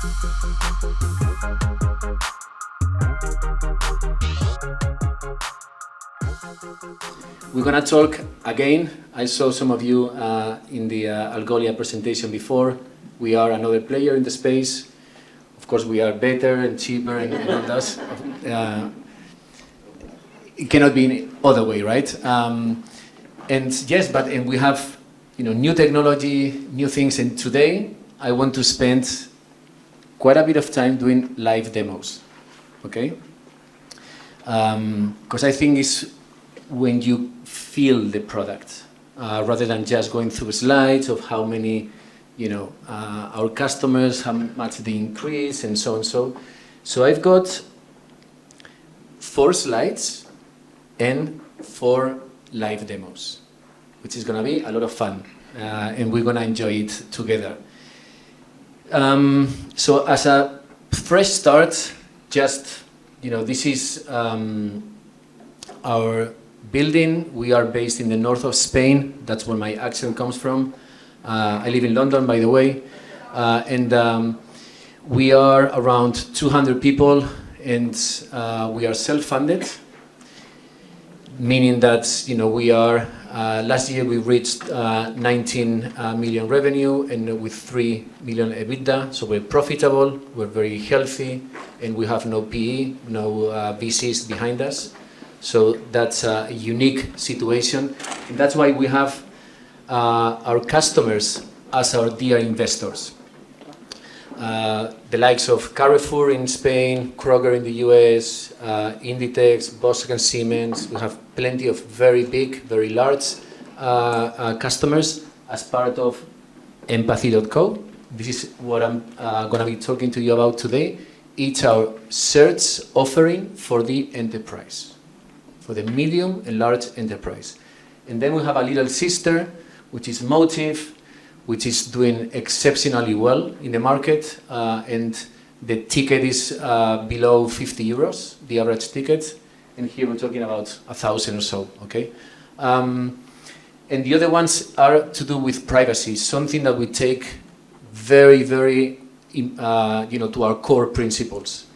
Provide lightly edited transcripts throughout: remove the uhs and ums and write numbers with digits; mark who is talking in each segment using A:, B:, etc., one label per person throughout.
A: We're going to talk again. I saw some of you in the Algolia presentation before. We are another player in the space. Of course, we are better and cheaper and all that. It cannot be any other way, right? And yes, but we have new technology, new things. And today, I want to spend quite a bit of time doing live demos, okay? Because I think it's when you feel the product, rather than just going through slides of how many, our customers, how much they increase, and so on. So I've got 4 slides and 4 live demos, which is going to be a lot of fun, and we're going to enjoy it together. So as a fresh start, just, this is our building. We are based in the north of Spain. That's where my accent comes from. I live in London, by the way. And we are around 200 people, and we are self-funded, meaning that, we are, last year we reached 19 million revenue and with 3 million EBITDA. So we're profitable, we're very healthy, and we have no PE, no VCs behind us. So that's a unique situation. And that's why we have our customers as our dear investors. The likes of Carrefour in Spain, Kroger in the US, Inditex, Volkswagen, Siemens. We have plenty of very big, very large customers as part of empathy.co. This is what I'm going to be talking to you about today. It's our search offering for the enterprise, for the medium and large enterprise. And then we have a little sister, which is Motive, which is doing exceptionally well in the market, and the ticket is below 50 euros, the average ticket, and here we're talking about 1,000 or so, okay? And the other ones are to do with privacy, something that we take very, very, to our core principles.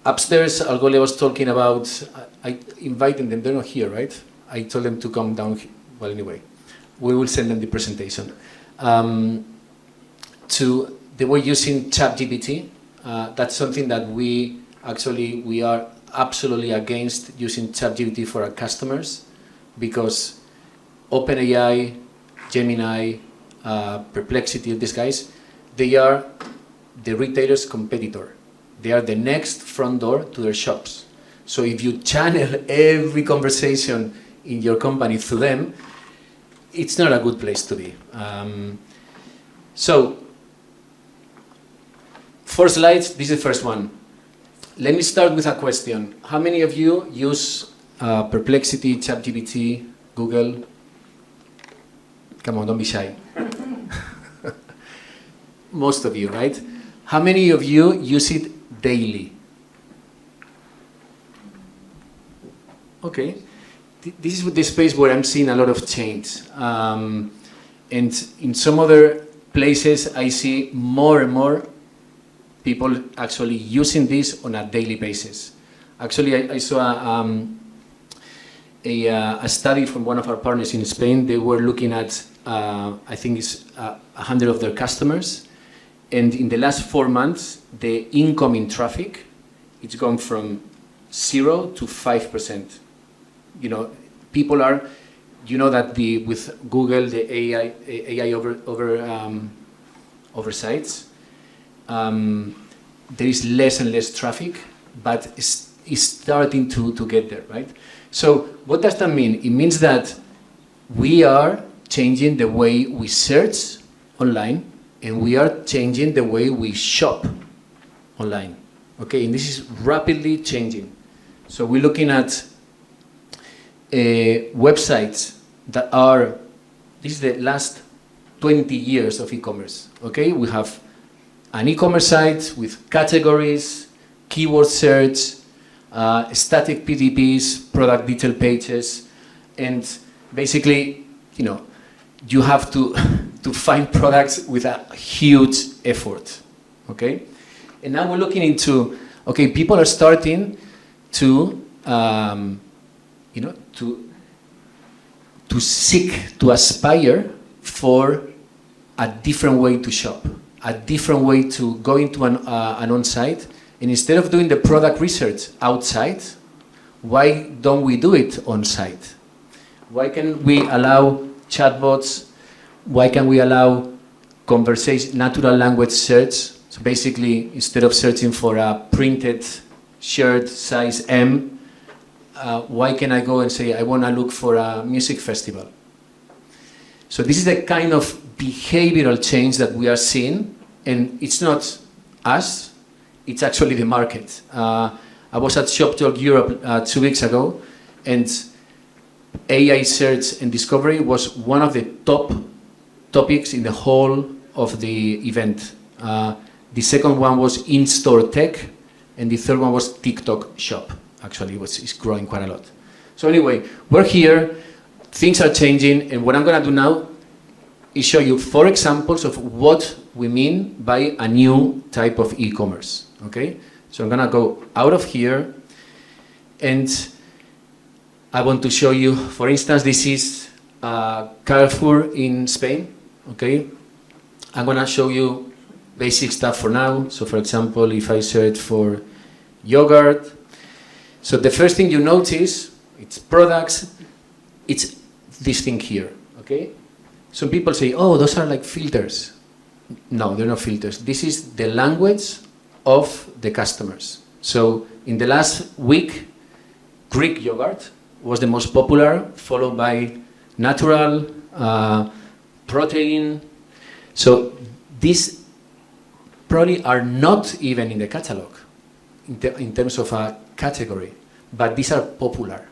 A: Upstairs, Algolia was talking about, I invited them, they're not here, right? I told them to come down, well, anyway. We will send them the presentation. They were using ChatGPT. That's something that we are absolutely against using ChatGPT for our customers, because OpenAI, Gemini, Perplexity, these guys, they are the retailer's competitor. They are the next front door to their shops. So if you channel every conversation in your company through them, it's not a good place to be. So, 4 slides, this is the first one. Let me start with a question. How many of you use Perplexity, ChatGPT, Google? Come on, don't be shy. Most of you, right? How many of you use it daily? Okay. This is the space where I'm seeing a lot of change. And in some other places, I see more and more people actually using this on a daily basis. Actually, I saw a study from one of our partners in Spain. They were looking at, I think it's 100 of their customers. And in the last 4 months, the incoming traffic, it's gone from 0 to 5%. People are, that with Google, the AI oversights, there is less and less traffic, but it's starting to get there, right? So what does that mean? It means that we are changing the way we search online, and we are changing the way we shop online, okay? And this is rapidly changing. So we're looking at websites that are, this is the last 20 years of e-commerce, okay? We have an e-commerce site with categories, keyword search, static PDPs, product detail pages, and basically, you have to find products with a huge effort, okay? And now we're looking into, okay, people are starting to, you know, to seek, to aspire for a different way to shop, a different way to go into an on-site. And instead of doing the product research outside, why don't we do it on-site? Why can we allow chatbots? Why can we allow conversation, natural language search? So basically, instead of searching for a printed shirt size M, why can I go and say, I want to look for a music festival? So this is the kind of behavioral change that we are seeing, and it's not us, it's actually the market. I was at Shop Talk Europe 2 weeks ago, and AI search and discovery was one of the top topics in the whole of the event. The second one was in-store tech, and the third one was TikTok shop. Actually, it's growing quite a lot. So anyway, we're here, things are changing, and what I'm going to do now is show you 4 examples of what we mean by a new type of e-commerce, okay? So I'm going to go out of here, and I want to show you, for instance, this is Carrefour in Spain, okay? I'm going to show you basic stuff for now. So for example, if I search for yogurt, so the first thing you notice, it's products, it's this thing here, okay? Some people say, oh, those are like filters. No, they're not filters. This is the language of the customers. So in the last week, Greek yogurt was the most popular, followed by natural, protein. So these probably are not even in the catalog in terms of a category, but these are popular,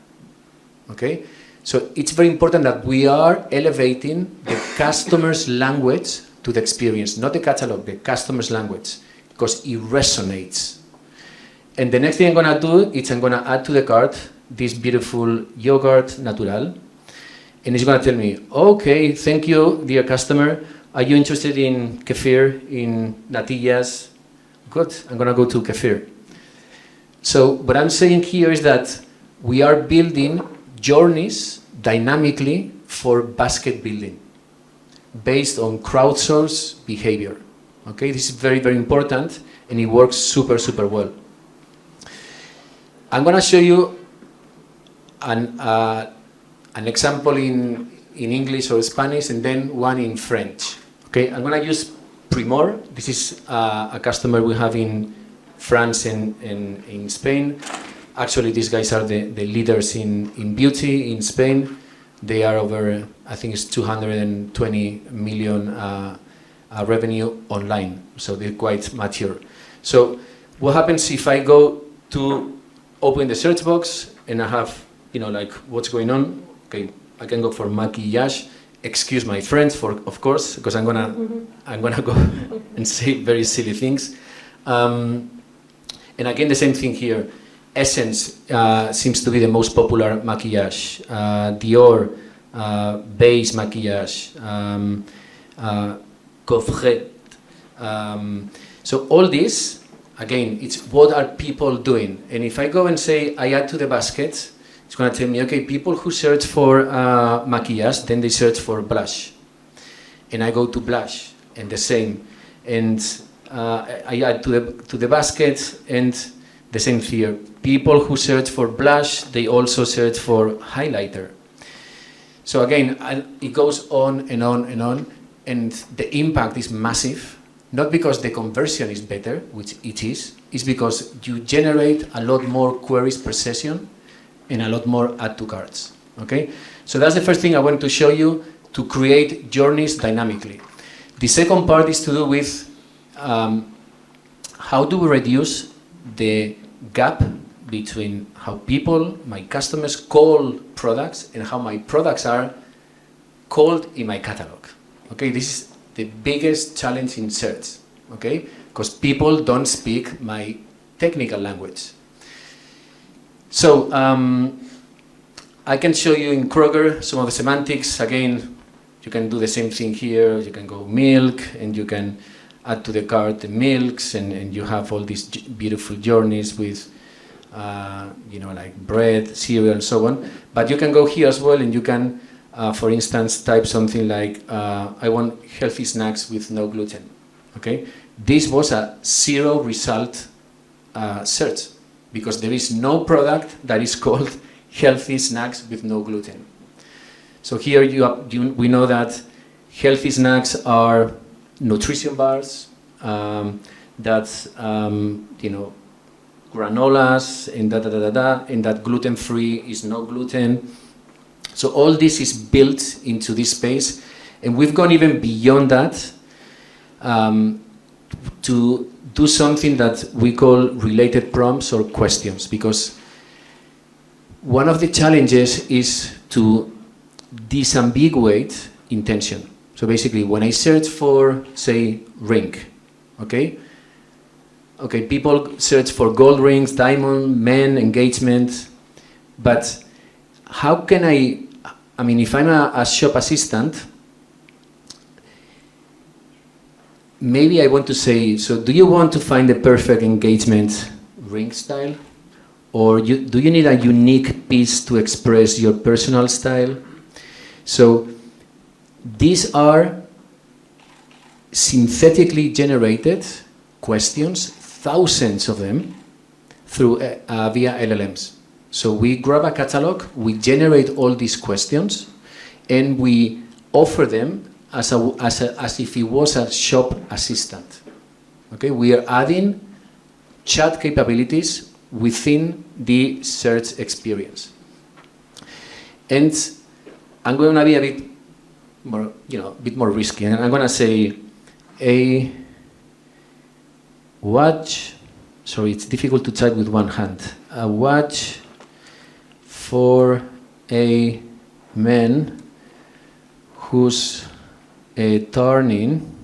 A: okay? So it's very important that we are elevating the customer's language to the experience, not the catalog, the customer's language, because it resonates. And the next thing I'm going to do is I'm going to add to the cart this beautiful yogurt natural, and it's going to tell me, okay, thank you, dear customer. Are you interested in kefir, in natillas? Good, I'm going to go to kefir. So what I'm saying here is that we are building journeys dynamically for basket building based on crowdsourced behavior. Okay, this is very, very important, and it works super, super well. I'm going to show you an example in English or Spanish, and then one in French. Okay, I'm going to use Primor. This is a customer we have in France and in Spain. Actually, these guys are the leaders in beauty in Spain. They are over, I think it's 220 million revenue online, so they're quite mature. So what happens if I go to open the search box and I have, you know, like what's going on? Okay, I can go for maquillage. Excuse my French, of course, because I'm gonna go and say very silly things. And again, the same thing here. Essence seems to be the most popular maquillage. Dior, base maquillage, coffret. So all this, again, it's what are people doing. And if I go and say I add to the basket, it's going to tell me, okay, people who search for maquillage, then they search for blush. And I go to blush, and the same. And I add to the basket, and the same here. People who search for blush, they also search for highlighter. So again, it goes on and on and on, and the impact is massive, not because the conversion is better, which it is, it's because you generate a lot more queries per session and a lot more add to carts, okay? So that's the first thing I want to show you, to create journeys dynamically. The second part is to do with how do we reduce the gap between how people, my customers, call products and how my products are called in my catalog. Okay, this is the biggest challenge in search, okay? Because people don't speak my technical language. So I can show you in Kroger some of the semantics. Again, you can do the same thing here. You can go milk, and you can add to the cart the milks, and you have all these beautiful journeys with, like bread, cereal, and so on. But you can go here as well, and you can, for instance, type something like, I want healthy snacks with no gluten. Okay, this was a zero result search, because there is no product that is called healthy snacks with no gluten. So here we know that healthy snacks are nutrition bars, that's granolas, and that gluten-free is no gluten. So all this is built into this space, and we've gone even beyond that to do something that we call related prompts or questions, because one of the challenges is to disambiguate intention. So basically, when I search for, say, ring, okay, people search for gold rings, diamond, men, engagement, but how can I mean, if I'm a shop assistant, maybe I want to say, so do you want to find the perfect engagement ring style? Or do you need a unique piece to express your personal style? So these are synthetically generated questions, thousands of them, through via LLMs. So we grab a catalog, we generate all these questions, and we offer them as if it was a shop assistant. Okay, we are adding chat capabilities within the search experience. And I'm going to be a bit more risky, and I'm going to say a watch. Sorry, it's difficult to type with one hand. A watch for a man who's turning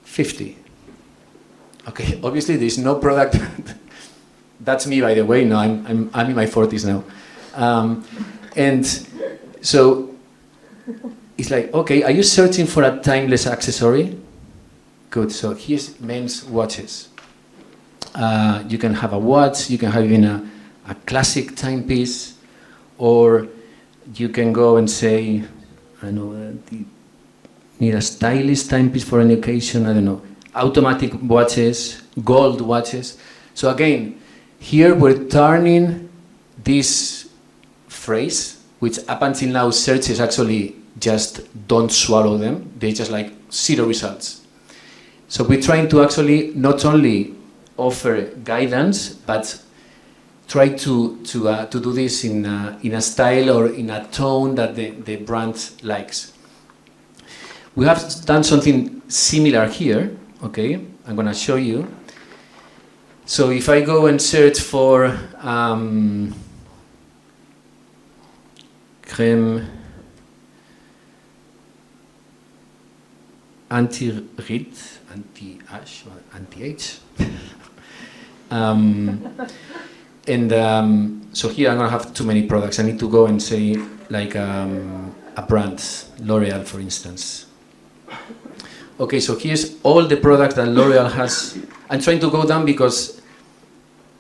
A: 50. Okay, obviously there's no product. That's me, by the way. No, I'm in my 40s now, and so it's like, okay, are you searching for a timeless accessory? Good. So here's men's watches. You can have a watch. You can have even a classic timepiece, or you can go and say, I don't know, need a stylish timepiece for an occasion. I don't know. Automatic watches, gold watches. So again, here we're turning this phrase, which up until now searches actually just don't swallow them. They just like zero results. So we're trying to actually not only offer guidance, but try to do this in a style or in a tone that the brand likes. We have done something similar here. Okay, I'm going to show you. So if I go and search for crème anti-rit, anti-H, anti-H. So here I'm going to have too many products. I need to go and say like a brand, L'Oreal, for instance. Okay, so here's all the products that L'Oreal has. I'm trying to go down because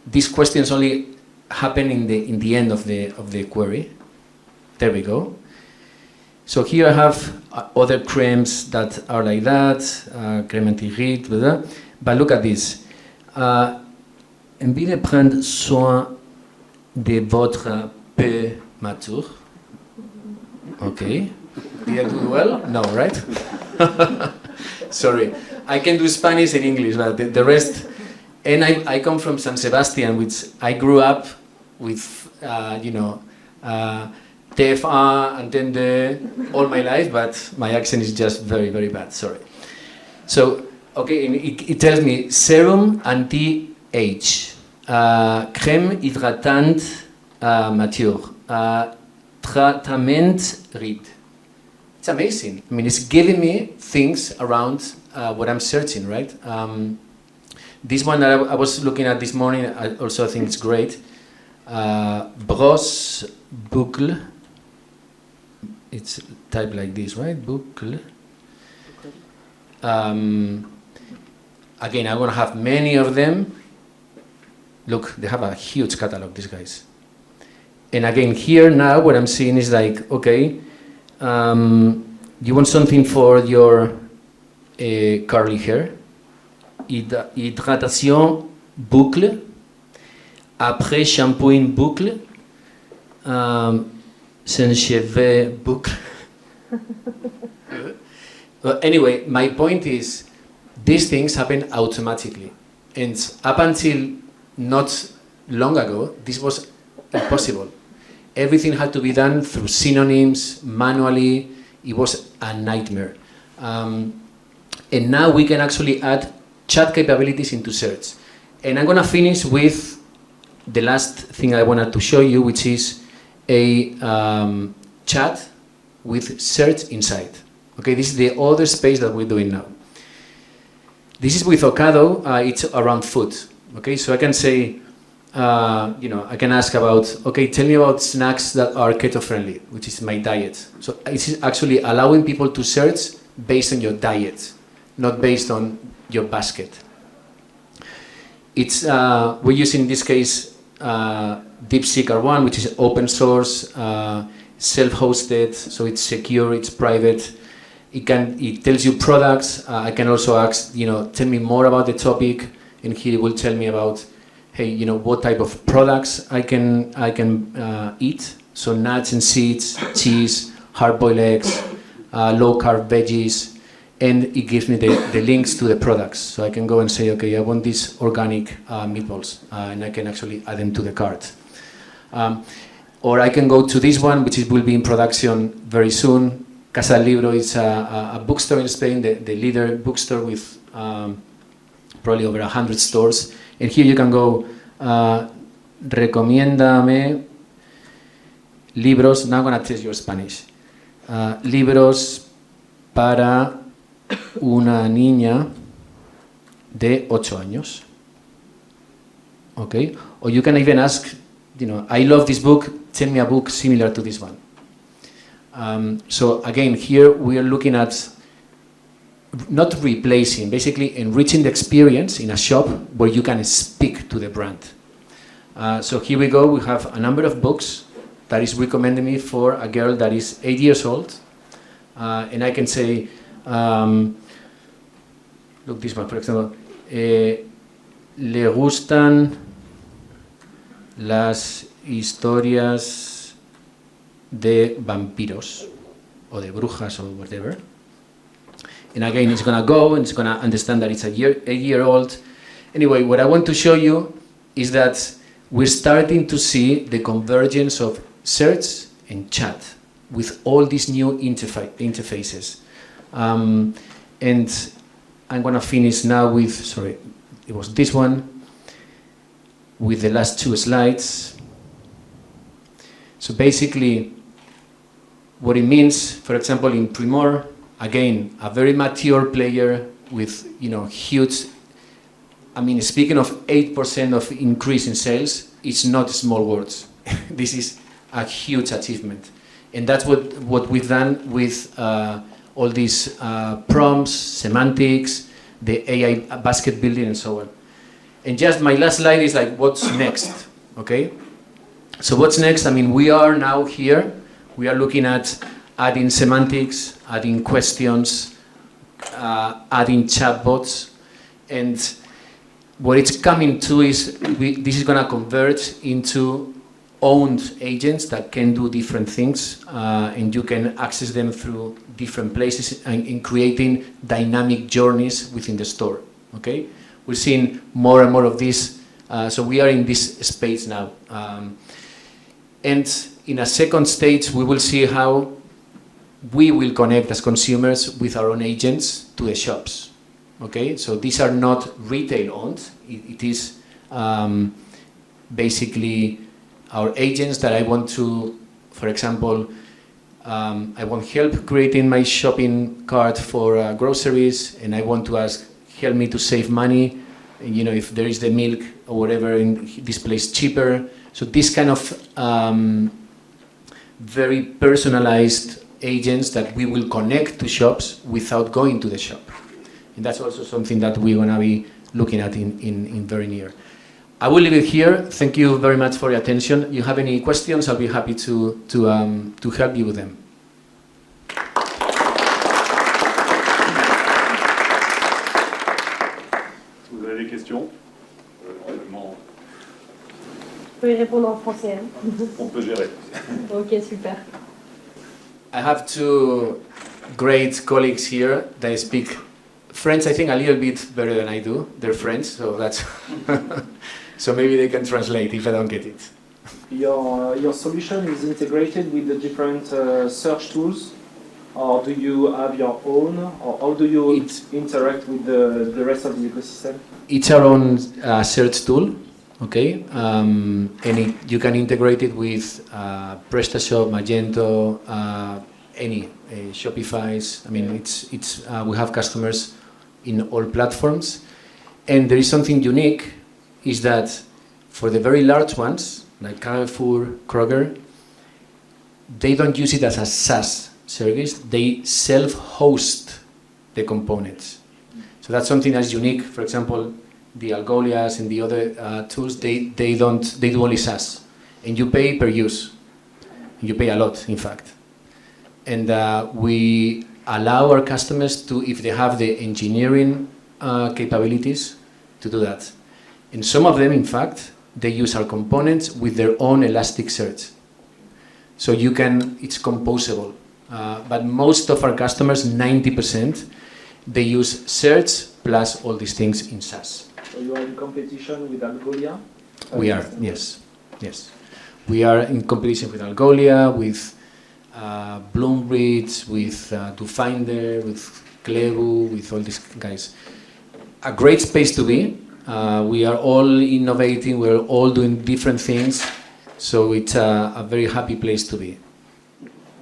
A: these questions only happen in the end of the query. There we go. So here I have other creams that are like that, crème anti-rides, but look at this. Envie de prendre soin de votre peau mature. Okay. Did I do well? No, right? Sorry. I can do Spanish and English, but the rest. And I come from San Sebastian, which I grew up with, TF1, Entende, all my life, but my accent is just very, very bad. Sorry. So, okay, it tells me serum anti-age, crème hydratante mature, traitement ride. It's amazing. I mean, it's giving me things around what I'm searching, right? This one that I was looking at this morning, I also think it's great. Brosse boucle. It's typed like this, right? Boucle. Again, I'm going to have many of them. Look, they have a huge catalog, these guys. And again, here now, what I'm seeing is like, okay, you want something for your curly hair? Hydratation boucle. Après shampooing boucle. Sans cheveux boucle. Anyway, my point is, these things happen automatically. And up until not long ago, this was impossible. Everything had to be done through synonyms, manually. It was a nightmare. And now we can actually add chat capabilities into search. And I'm going to finish with the last thing I wanted to show you, which is a chat with search inside. Okay, this is the other space that we're doing now. This is with Ocado. It's around food. Okay, so I can say, I can ask about, okay, tell me about snacks that are keto-friendly, which is my diet. So it's actually allowing people to search based on your diet, not based on your basket. It's we're using in this case DeepSeek R1, which is open source, self-hosted, so it's secure, it's private. It tells you products. I can also ask, tell me more about the topic, and here it will tell me about, hey, what type of products I can eat. So nuts and seeds, cheese, hard-boiled eggs, low-carb veggies, and it gives me the links to the products. So I can go and say, okay, I want these organic meatballs, and I can actually add them to the cart. Or I can go to this one, which will be in production very soon. Casa del Libro is a bookstore in Spain, the leader bookstore with probably over 100 stores. And here you can go, recomiéndame libros, now I'm going to test your Spanish. Libros para una niña de 8 años. Okay? Or you can even ask, I love this book, tell me a book similar to this one. So again, here we are looking at not replacing, basically enriching the experience in a shop where you can speak to the brand. So here we go, we have a number of books that is recommending me for a girl that is 8 years old. And I can say, look, this one, for example, le gustan las historias de vampiros, or de brujas, or whatever. And again, it's going to go, and it's going to understand that it's a 8-year-old. Anyway, what I want to show you is that we're starting to see the convergence of search and chat with all these new interfaces. And I'm going to finish now with, sorry, it was this one, with the last 2 slides. So basically, what it means, for example, in Primor, again, a very mature player with, huge, speaking of 8% of increase in sales, it's not small words. This is a huge achievement. And that's what we've done with all these prompts, semantics, the AI basket building, and so on. And just my last slide is like, what's next, okay? So what's next? We are now here. We are looking at adding semantics, adding questions, adding chatbots. And what it's coming to is, this is going to convert into owned agents that can do different things, and you can access them through different places and in creating dynamic journeys within the store, okay? We're seeing more and more of this, so we are in this space now. And in a second stage, we will see how we will connect as consumers with our own agents to the shops, okay? So these are not retail owned, it is basically our agents that I want to, for example, I want help creating my shopping cart for groceries, and I want to ask, help me to save money, if there is the milk or whatever in this place cheaper. So this kind of very personalized agents that we will connect to shops without going to the shop. And that's also something that we're going to be looking at in very near. I will leave it here. Thank you very much for your attention. You have any questions, I'll be happy to help you with them.
B: Vous avez des questions?
C: Je peux y répondre en français. Hein.
B: On peut gérer.
C: Ok, super.
A: I have two great colleagues here that speak French, I think, a little bit better than I do. They're French, so that's so maybe they can translate if I don't get it.
D: Your solution is integrated with the different search tools, or do you have your own, or how do you interact with the rest of the ecosystem?
A: It's our own search tool, okay, and you can integrate it with PrestaShop, Magento, any Shopify's. I mean, it's we have customers in all platforms, and there is something unique, is that for the very large ones like Carrefour, Kroger, they don't use it as a SaaS service. They self-host the components. So that's something that's unique. For example, the Algolias and the other tools, they do only SaaS, and you pay per use. You pay a lot, in fact. And we allow our customers to, if they have the engineering capabilities, to do that. And some of them, in fact, they use our components with their own Elasticsearch. So you can, it's composable. But most of our customers, 90%, they use search plus all these things in SaaS.
D: So you are in competition with Algolia?
A: We are, yes. Yes. We are in competition with Algolia, with Bloombridge, with DoFinder, with Clevo, with all these guys. A great space to be. We are all innovating, we're all doing different things, so it's a very happy place to be.